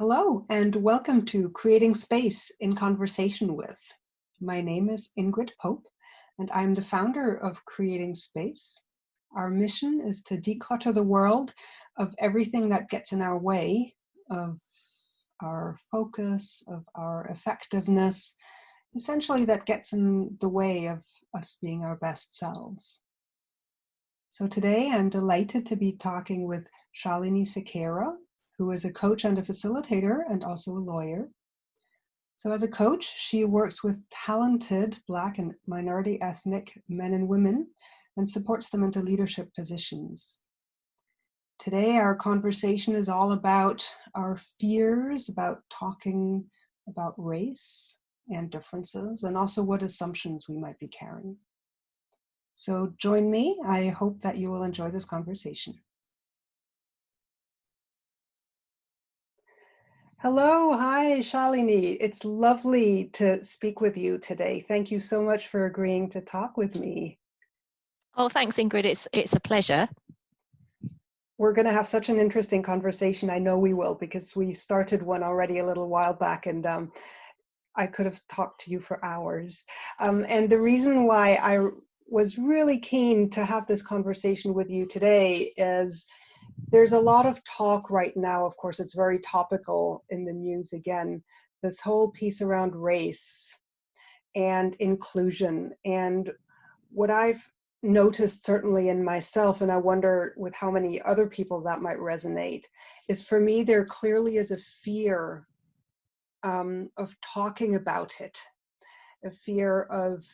Hello, and welcome to Creating Space in Conversation with. My name is Ingrid Pope, and I'm the founder of Creating Space. Our mission is to declutter the world of everything that gets in our way of our focus, of our effectiveness, essentially that gets in the way of us being our best selves. So today I'm delighted to be talking with Shalini Sequeira, who is a coach and a facilitator and also a lawyer. So as a coach, she works with talented Black and minority ethnic men and women and supports them into leadership positions. Today, our conversation is all about our fears about talking about race and differences, and also what assumptions we might be carrying. So join me. I hope that you will enjoy this conversation. Hello, hi, Shalini. It's lovely to speak with you today. Thank you so much for agreeing to talk with me. Oh, thanks, Ingrid. It's a pleasure. We're going to have such an interesting conversation. I know we will, because we started one already a little while back, and I could have talked to you for hours. And the reason why I was really keen to have this conversation with you today is there's a lot of talk right now. Of course, it's very topical in the news again, this whole piece around race and inclusion. And what I've noticed, certainly in myself, and I wonder with how many other people that might resonate, is for me, there clearly is a fear of talking about it, a fear of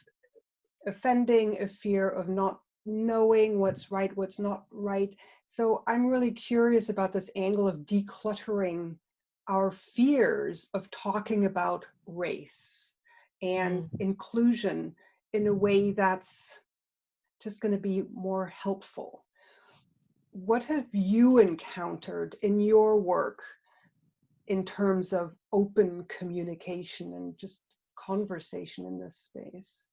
offending, a fear of not knowing what's right, what's not right. So I'm really curious about this angle of decluttering our fears of talking about race and inclusion in a way that's just going to be more helpful. What have you encountered in your work in terms of open communication and just conversation in this space?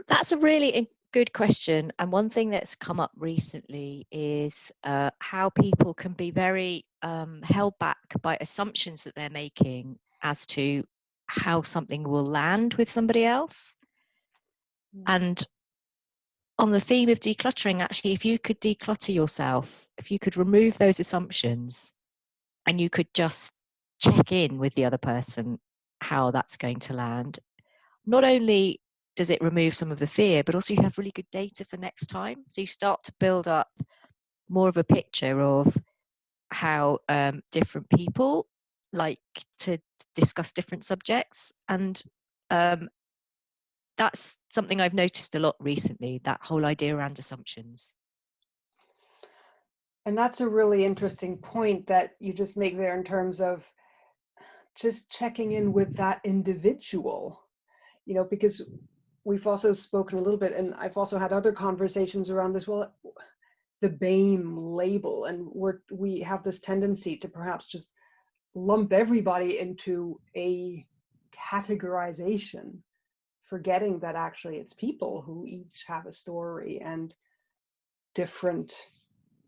That's a really good question. And one thing that's come up recently is how people can be very held back by assumptions that they're making as to how something will land with somebody else. And on the theme of decluttering, actually, if you could declutter yourself, if you could remove those assumptions and you could just check in with the other person, how that's going to land, not only does it remove some of the fear, but also you have really good data for next time. So you start to build up more of a picture of how different people like to discuss different subjects. And that's something I've noticed a lot recently, that whole idea around assumptions. And that's a really interesting point that you just make there in terms of just checking in with that individual, you know, because we've also spoken a little bit, and I've also had other conversations around this, well, the BAME label, and we have this tendency to perhaps just lump everybody into a categorization, forgetting that actually it's people who each have a story and different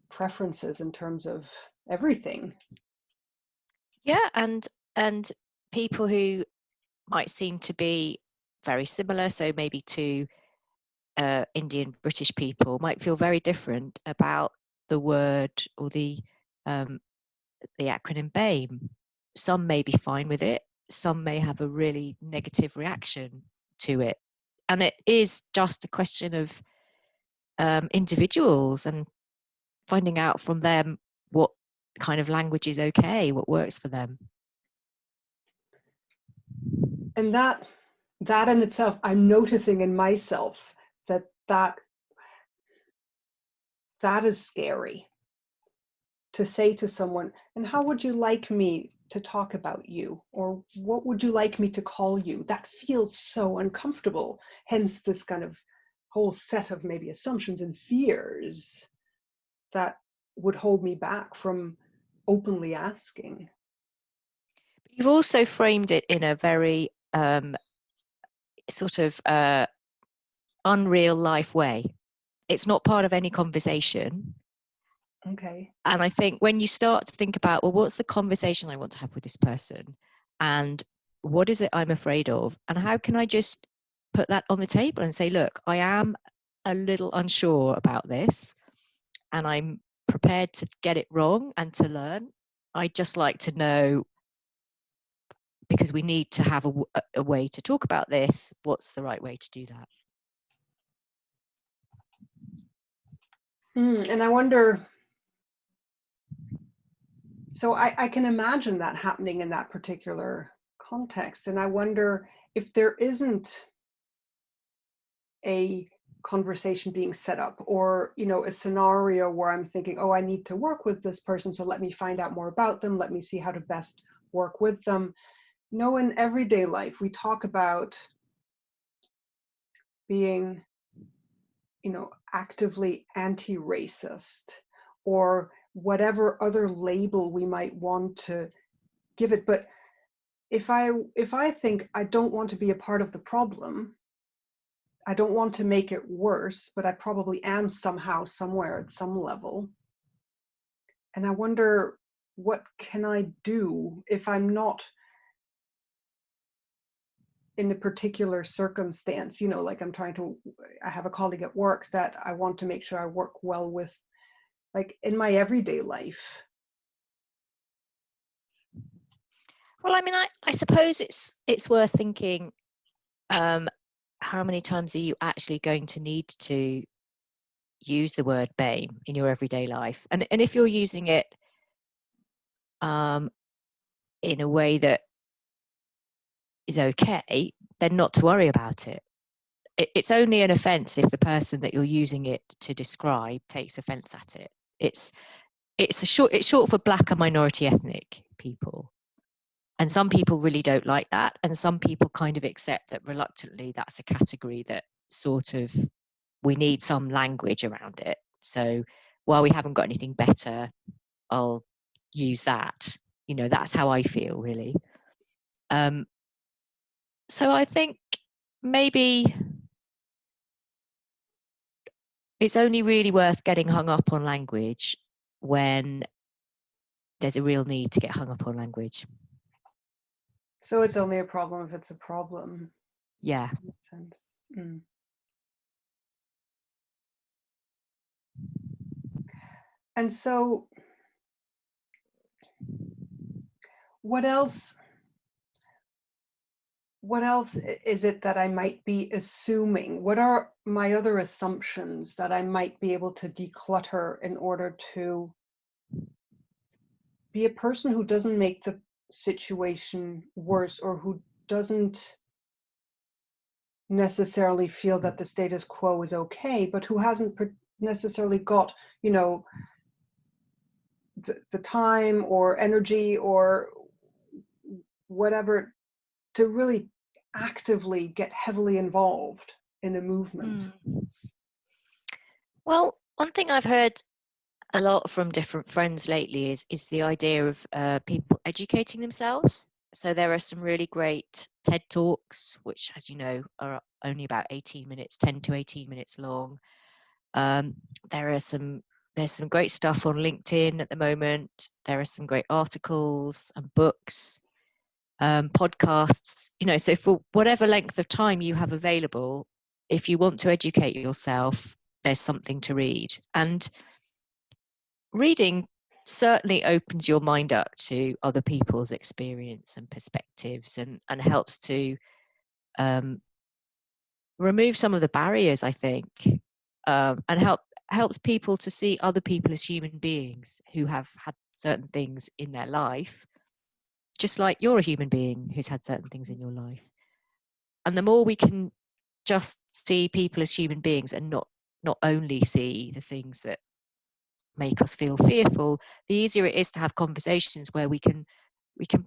preferences in terms of everything. Yeah, and people who might seem to be very similar, so maybe to Indian British people, might feel very different about the word or the acronym BAME. Some may be fine with it, some may have a really negative reaction to it, and it is just a question of individuals and finding out from them what kind of language is okay, what works for them. And that in itself, I'm noticing in myself that is scary to say to someone, and how would you like me to talk about you? Or what would you like me to call you? That feels so uncomfortable. Hence this kind of whole set of maybe assumptions and fears that would hold me back from openly asking. You've also framed it in a very sort of unreal life way. It's not part of any conversation. Okay. And I think when you start to think about, well, what's the conversation I want to have with this person? And what is it I'm afraid of? And how can I just put that on the table and say, look, I am a little unsure about this, and I'm prepared to get it wrong and to learn. I'd just like to know, because we need to have a way to talk about this, what's the right way to do that? And I wonder, so I can imagine that happening in that particular context. And I wonder if there isn't a conversation being set up, or a scenario where I'm thinking, oh, I need to work with this person, so let me find out more about them, let me see how to best work with them. In everyday life we talk about being actively anti-racist, or whatever other label we might want to give it. But if I think I don't want to be a part of the problem, I don't want to make it worse, but I probably am somehow, somewhere, at some level. And I wonder, what can I do if I'm not in a particular circumstance? Like I have a colleague at work that I want to make sure I work well with, like in my everyday life. Well, I mean, I suppose it's worth thinking, how many times are you actually going to need to use the word BAME in your everyday life? And if you're using it in a way that is okay, then not to worry about it. It's only an offence if the person that you're using it to describe takes offence at it. It's short for Black and minority ethnic people. And some people really don't like that. And some people kind of accept that reluctantly that's a category that sort of, we need some language around it. So while we haven't got anything better, I'll use that. That's how I feel, really. So I think maybe it's only really worth getting hung up on language when there's a real need to get hung up on language. So it's only a problem if it's a problem. Yeah. In that sense. And so what else is it that I might be assuming? What are my other assumptions that I might be able to declutter in order to be a person who doesn't make the situation worse, or who doesn't necessarily feel that the status quo is okay, but who hasn't necessarily got, the time or energy or whatever to really actively get heavily involved in a movement? Well, one thing I've heard a lot from different friends lately is the idea of people educating themselves. So there are some really great TED Talks, which, as you know, are only about 18 minutes, 10 to 18 minutes long. There's some great stuff on LinkedIn at the moment. There are some great articles and books, podcasts. So for whatever length of time you have available, if you want to educate yourself, there's something to read. And reading certainly opens your mind up to other people's experience and perspectives, and helps to remove some of the barriers, I think, and helps people to see other people as human beings who have had certain things in their life, just like you're a human being who's had certain things in your life. And the more we can just see people as human beings, and not only see the things that make us feel fearful, the easier it is to have conversations where we can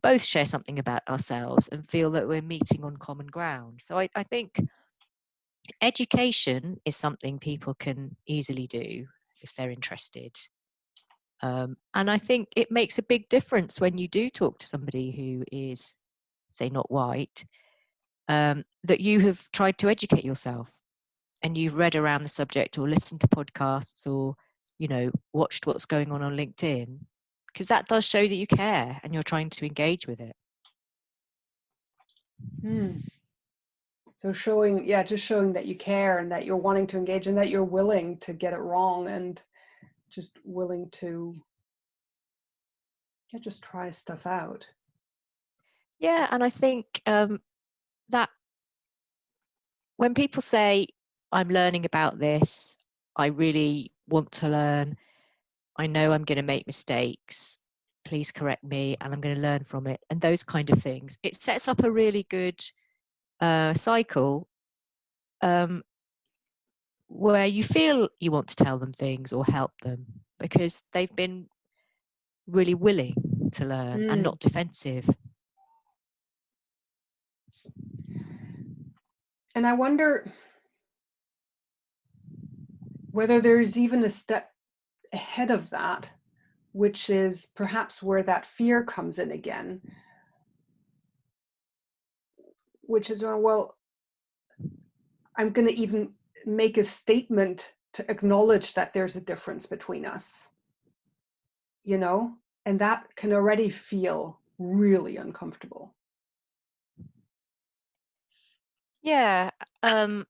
both share something about ourselves and feel that we're meeting on common ground. So I think education is something people can easily do if they're interested. And I think it makes a big difference when you do talk to somebody who is, say, not white, that you have tried to educate yourself and you've read around the subject or listened to podcasts or watched what's going on LinkedIn, because that does show that you care and you're trying to engage with it. So just showing that you care and that you're wanting to engage and that you're willing to get it wrong and just willing to just try stuff out. Yeah, and I think that when people say, I'm learning about this, I really want to learn, I know I'm going to make mistakes, please correct me, and I'm going to learn from it, and those kind of things, it sets up a really good cycle where you feel you want to tell them things or help them because they've been really willing to learn and not defensive. And I wonder whether there's even a step ahead of that, which is perhaps where that fear comes in again, which is, well, I'm going to even make a statement to acknowledge that there's a difference between us, and that can already feel really uncomfortable. Yeah. And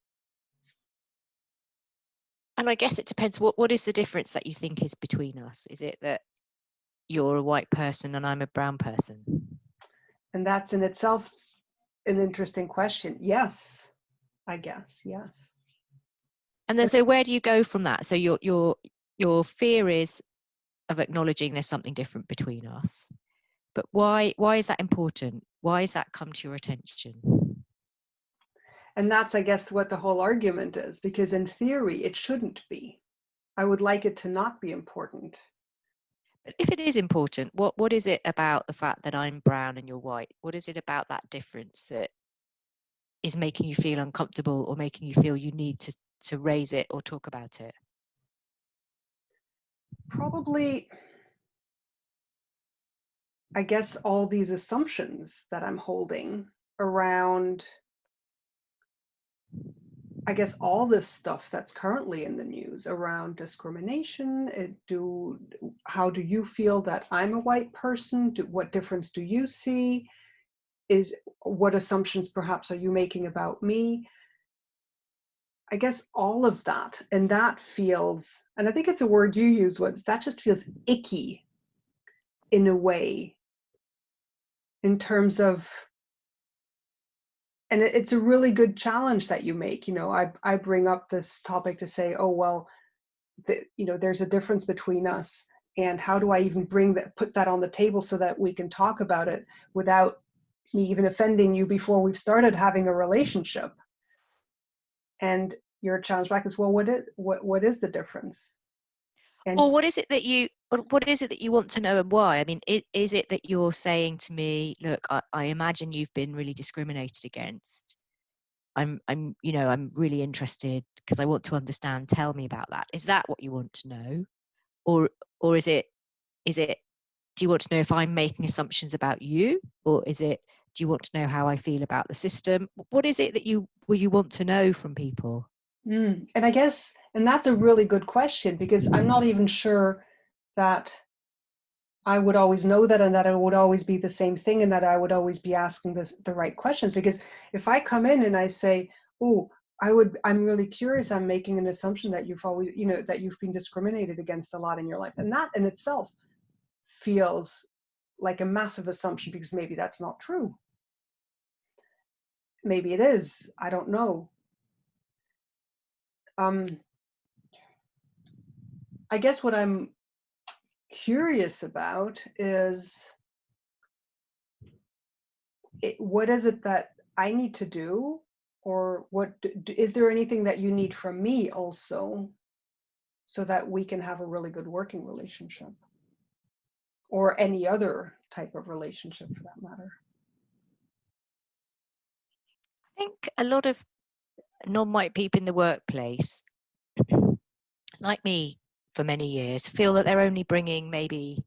I guess it depends, what is the difference that you think is between us? Is it that you're a white person and I'm a brown person? And that's in itself an interesting question. Yes, I guess, yes. And then so where do you go from that? So your fear is of acknowledging there's something different between us. But why is that important? Why has that come to your attention? And that's, I guess, what the whole argument is, because in theory, it shouldn't be. I would like it to not be important. But if it is important, what is it about the fact that I'm brown and you're white? What is it about that difference that is making you feel uncomfortable or making you feel you need to raise it or talk about it? Probably, I guess, all these assumptions that I'm holding around, I guess, all this stuff that's currently in the news around discrimination. How do you feel that I'm a white person? What difference do you see? What assumptions perhaps are you making about me? I guess all of that, and that feels, and I think it's a word you used once, that just feels icky in a way, in terms of, and it's a really good challenge that you make. I bring up this topic to say, oh, well, there's a difference between us, and how do I even put that on the table so that we can talk about it without me even offending you before we've started having a relationship? And your challenge back is, well, what is the difference? And Or what is it that you want to know and why? I mean, is it that you're saying to me, look, I imagine you've been really discriminated against. I'm really interested because I want to understand. Tell me about that. Is that what you want to know? Or is it, do you want to know if I'm making assumptions about you? Or do you want to know how I feel about the system? What is it that you want to know from people? and I guess, and that's a really good question, because I'm not even sure that I would always know that, and that it would always be the same thing, and that I would always be asking the right questions. Because if I come in and I say, oh, I'm really curious, I'm making an assumption that you've always, that you've been discriminated against a lot in your life. And that in itself feels like a massive assumption, because maybe that's not true. Maybe it is, I don't know. I guess what I'm curious about is, what is it that I need to do, or is there anything that you need from me also, so that we can have a really good working relationship, or any other type of relationship for that matter? I think a lot of non-white people in the workplace, like me for many years, feel that they're only bringing maybe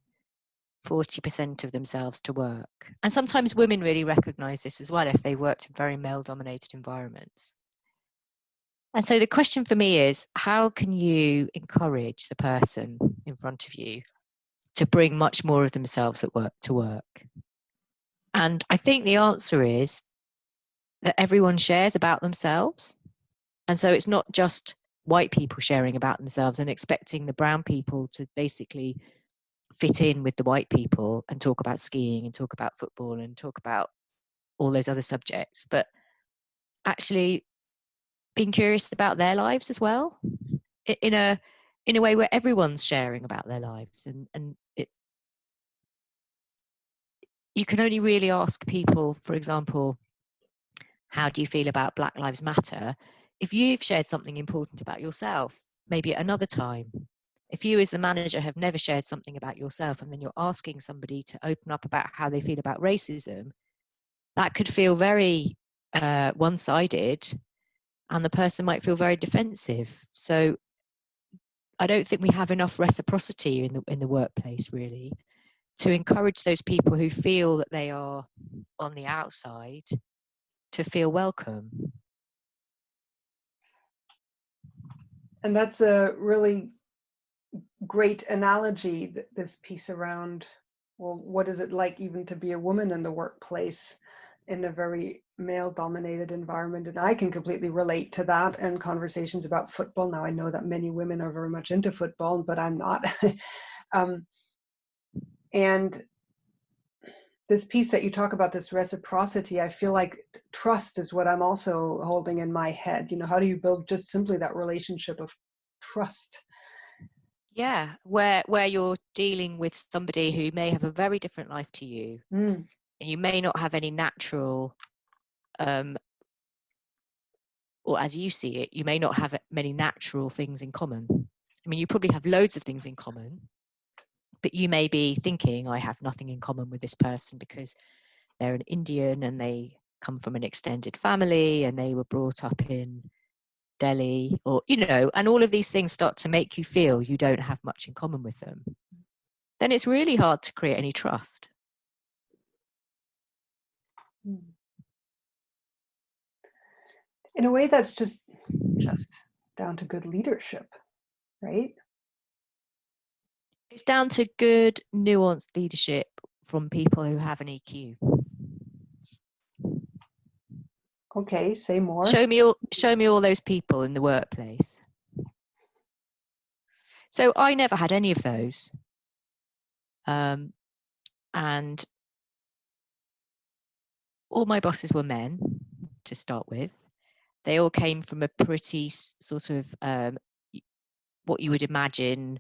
40% of themselves to work. And sometimes women really recognize this as well if they worked in very male-dominated environments. And so the question for me is, how can you encourage the person in front of you to bring much more of themselves at work to work? And I think the answer is that everyone shares about themselves. And so it's not just white people sharing about themselves and expecting the brown people to basically fit in with the white people and talk about skiing and talk about football and talk about all those other subjects, but actually being curious about their lives as well, in a way where everyone's sharing about their lives. And you can only really ask people, for example, how do you feel about Black Lives Matter, if you've shared something important about yourself, maybe at another time. If you as the manager have never shared something about yourself and then you're asking somebody to open up about how they feel about racism, that could feel very one-sided, and the person might feel very defensive. So I don't think we have enough reciprocity in the workplace, really, to encourage those people who feel that they are on the outside to feel welcome. And that's a really great analogy, this piece around, well, what is it like even to be a woman in the workplace in a very male-dominated environment? And I can completely relate to that, and conversations about football. Now, I know that many women are very much into football, but I'm not. And this piece that you talk about, this reciprocity, I feel like trust is what I'm also holding in my head. You know, how do you build just simply that relationship of trust? Yeah, where you're dealing with somebody who may have a very different life to you, and you may not have any natural, or as you see it, you may not have many natural things in common. I mean, you probably have loads of things in common, but you may be thinking, I have nothing in common with this person because they're an Indian and they come from an extended family and they were brought up in Delhi, or, you know, and all of these things start to make you feel you don't have much in common with them. Then it's really hard to create any trust. In a way, that's just down to good leadership, right? It's down to good, nuanced leadership from people who have an EQ. Okay, say more. Show me all those people in the workplace. So I never had any of those. And all my bosses were men, to start with. They all came from a pretty sort of what you would imagine,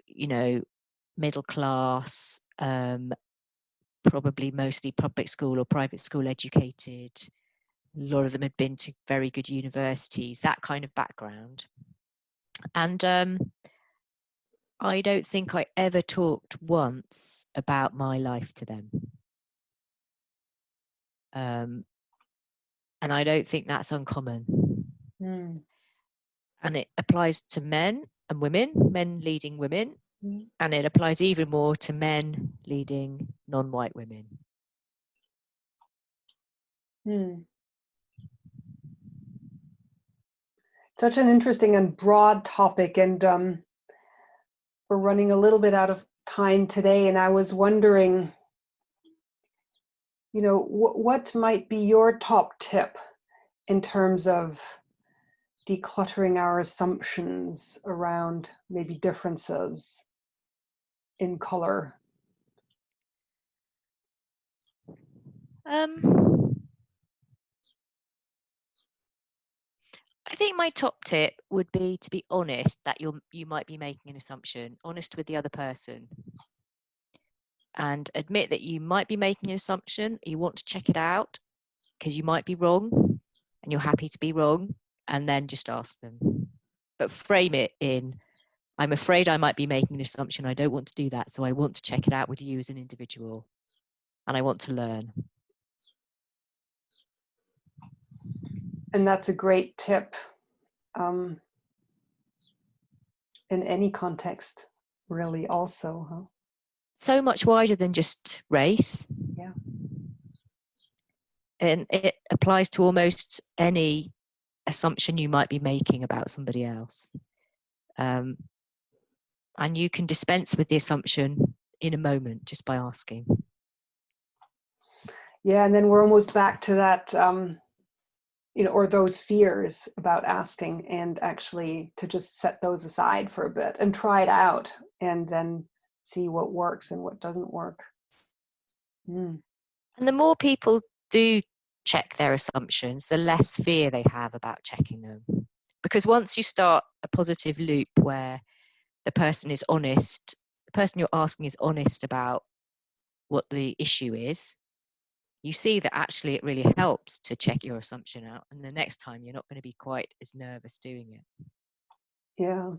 you know, middle class, probably mostly public school or private school educated. A lot of them had been to very good universities, that kind of background. And I don't think I ever talked once about my life to them. And I don't think that's uncommon. And it applies to men and women, men leading women, and it applies even more to men leading non-white women. Such an interesting and broad topic, and we're running a little bit out of time today, and I was wondering, you know, what might be your top tip in terms of decluttering our assumptions around maybe differences in color? I think my top tip would be to be honest that you might be making an assumption, honest with the other person, and admit that you might be making an assumption. You want to check it out because you might be wrong and you're happy to be wrong, and then just ask them. But frame it in, I'm afraid I might be making an assumption. I don't want to do that. So I want to check it out with you as an individual and I want to learn. And that's a great tip in any context, really, also, huh? So much wider than just race. Yeah. And it applies to almost any assumption you might be making about somebody else. And you can dispense with the assumption in a moment just by asking. Yeah, and then we're almost back to that, or those fears about asking, and actually to just set those aside for a bit and try it out and then see what works and what doesn't work. And the more people do check their assumptions, the less fear they have about checking them. Because once you start a positive loop where the person is honest, the person you're asking is honest about what the issue is, you see that actually it really helps to check your assumption out. And the next time you're not going to be quite as nervous doing it. Yeah,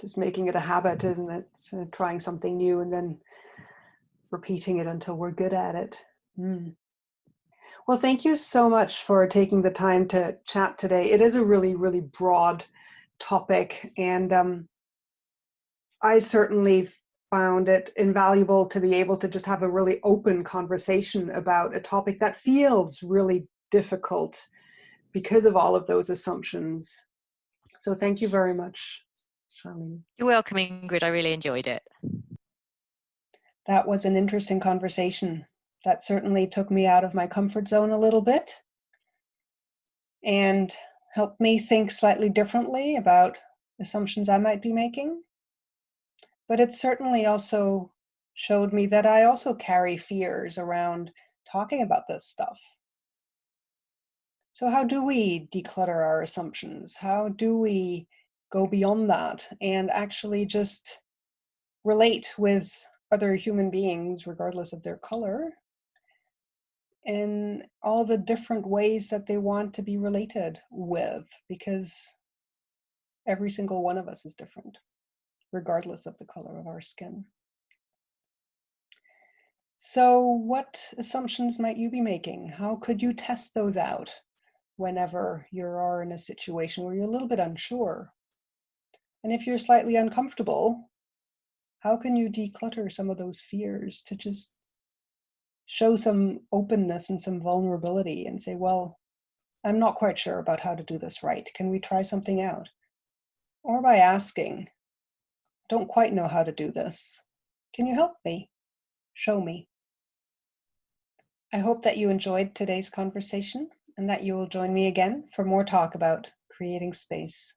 just making it a habit, isn't it? So trying something new and then repeating it until we're good at it. Well, thank you so much for taking the time to chat today. It is a really, really broad topic, and I certainly found it invaluable to be able to just have a really open conversation about a topic that feels really difficult because of all of those assumptions. So thank you very much, Shalini. You're welcome, Ingrid. I really enjoyed it. That was an interesting conversation. That certainly took me out of my comfort zone a little bit and helped me think slightly differently about assumptions I might be making. But it certainly also showed me that I also carry fears around talking about this stuff. So how do we declutter our assumptions? How do we go beyond that and actually just relate with other human beings, regardless of their color, in all the different ways that they want to be related with? Because every single one of us is different, regardless of the color of our skin. So what assumptions might you be making? How could you test those out whenever you are in a situation where you're a little bit unsure? And if you're slightly uncomfortable, how can you declutter some of those fears to just show some openness and some vulnerability and say, well, I'm not quite sure about how to do this right. Can we try something out? Or by asking, don't quite know how to do this. Can you help me? Show me. I hope that you enjoyed today's conversation and that you will join me again for more talk about creating space.